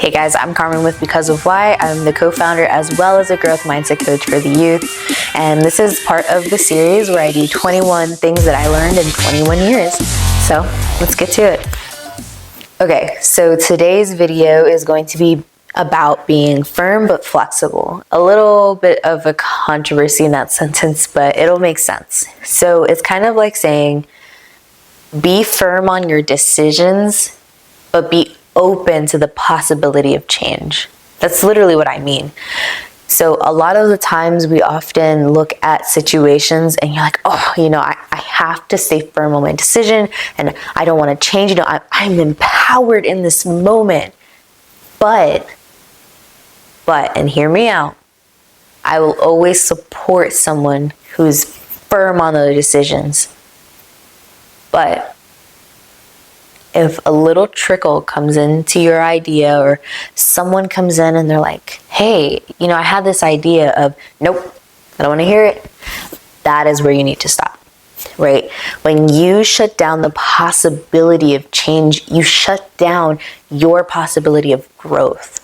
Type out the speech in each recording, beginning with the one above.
Hey guys, I'm Carmen with Because of Why. I'm the co-founder as well as a growth mindset coach for the youth. And this is part of the series where I do 21 things that I learned in 21 years. So let's get to it. Okay, so today's video is going to be about being firm but flexible. A little bit of a controversy in that sentence, but it'll make sense. So it's kind of like saying, be firm on your decisions, but be open to the possibility of change. That's literally what I mean. So a lot of the times we often look at situations and you're like, oh, I have to stay firm on my decision and I don't want to change. I'm empowered in this moment. But, and hear me out, I will always support someone who's firm on their decisions. But if a little trickle comes into your idea or someone comes in and they're like, hey, I had this idea of, nope, I don't want to hear it. That is where you need to stop, right? When you shut down the possibility of change, you shut down your possibility of growth.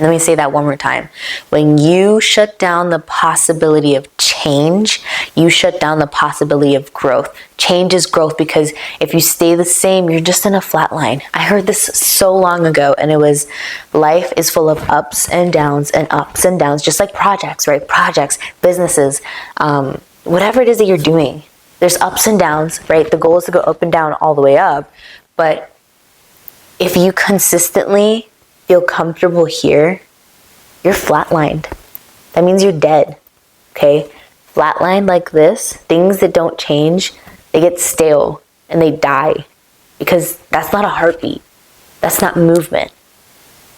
Let me say that one more time. When you shut down the possibility of change, you shut down the possibility of growth. Change is growth because if you stay the same, you're just in a flat line. I heard this so long ago and it was, life is full of ups and downs, just like projects, right? Projects, businesses, whatever it is that you're doing. There's ups and downs, right? The goal is to go up and down all the way up. But if you consistently feel comfortable here, you're flatlined. That means you're dead, okay? Flatlined like this, things that don't change, they get stale and they die because that's not a heartbeat. That's not movement.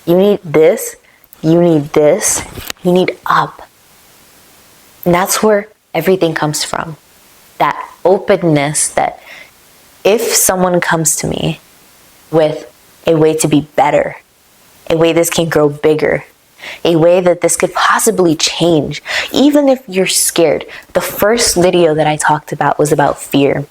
You need this, you need this, you need up. And that's where everything comes from. That openness that if someone comes to me with a way to be better, a way this can grow bigger, a way that this could possibly change, even if you're scared. The first video that I talked about was about fear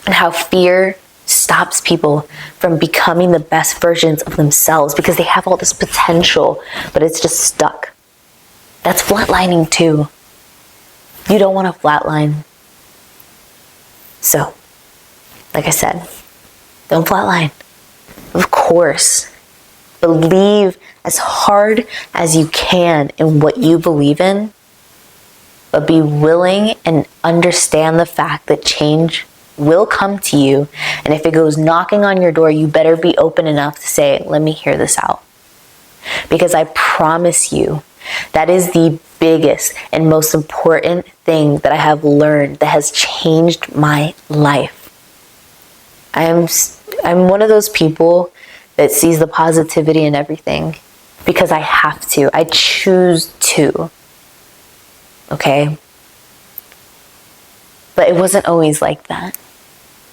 and how fear stops people from becoming the best versions of themselves because they have all this potential, but it's just stuck. That's flatlining too. You don't want to flatline. So, like I said, don't flatline. Of course, believe as hard as you can in what you believe in, but be willing and understand the fact that change will come to you. And if it goes knocking on your door, you better be open enough to say, let me hear this out. Because I promise you, that is the biggest and most important thing that I have learned that has changed my life. I'm one of those people that sees the positivity in everything because I have to. I choose to. Okay? But it wasn't always like that.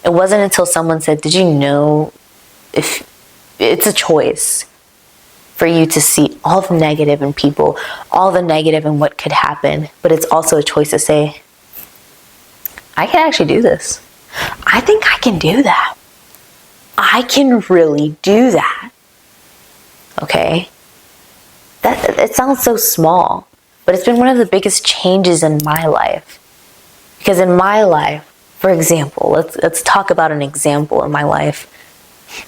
It wasn't until someone said, did you know if it's a choice for you to see all the negative in people, all the negative in what could happen, but it's also a choice to say, I can actually do this. I think I can do that. I can really do that. Okay? It sounds so small, but it's been one of the biggest changes in my life. Because in my life, for example, let's talk about an example in my life.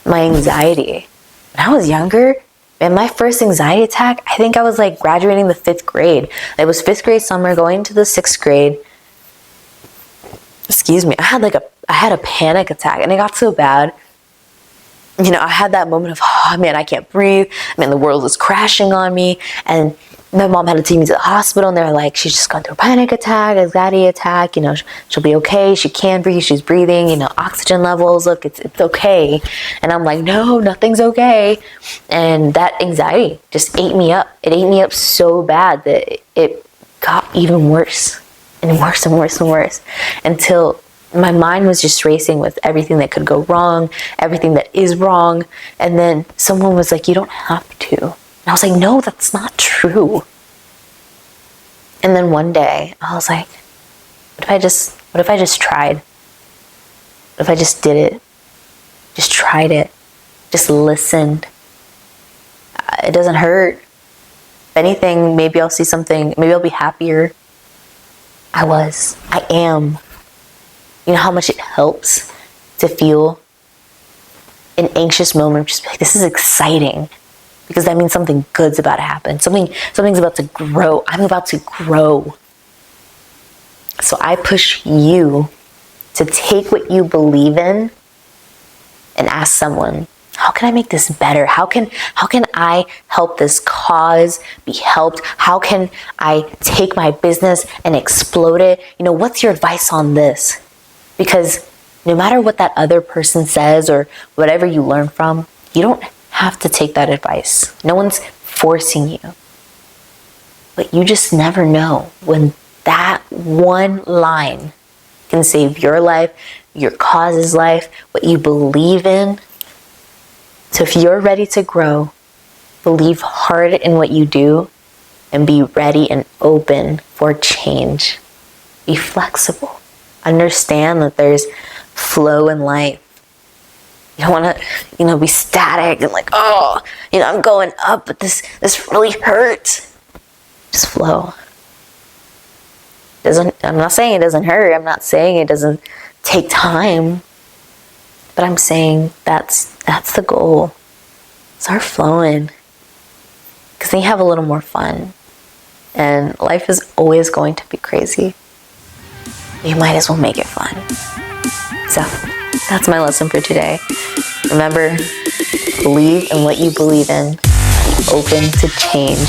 My anxiety. When I was younger, and my first anxiety attack, I think I was like graduating the 5th grade. It was 5th grade summer, going into the 6th grade. Excuse me, I had a panic attack and it got so bad. I had that moment of, oh man, I can't breathe. Man, the world is crashing on me. And my mom had to take me to the hospital and they're like, she's just gone through a panic attack, anxiety attack, she'll be okay. She can breathe, she's breathing, oxygen levels, look, it's okay. And I'm like, no, nothing's okay. And that anxiety just ate me up. It ate me up so bad that it got even worse and worse and worse and worse until my mind was just racing with everything that could go wrong, everything that is wrong. And then someone was like, you don't have to. And I was like, no, that's not true. And then one day I was like, what if I just tried? What if I just did it? Just tried it. Just listened. It doesn't hurt. If anything, maybe I'll see something, maybe I'll be happier. I am. You know how much it helps to feel an anxious moment, just be like, this is exciting, because that means something good's about to happen. Something's about to grow. I'm about to grow. So I push you to take what you believe in and ask someone, how can I make this better? How can I help this cause be helped? How can I take my business and explode it? You know, what's your advice on this? Because no matter what that other person says or whatever you learn from, you don't have to take that advice. No one's forcing you. But you just never know when that one line can save your life, your cause's life, what you believe in. So if you're ready to grow, believe hard in what you do and be ready and open for change. Be flexible. Understand that there's flow in life. You don't want to, be static and like, I'm going up, but this really hurts. Just flow. I'm not saying it doesn't hurt. I'm not saying it doesn't take time. But I'm saying that's the goal. Start flowing. Because then you have a little more fun. And life is always going to be crazy. You might as well make it fun. So that's my lesson for today. Remember, believe in what you believe in. Be open to change.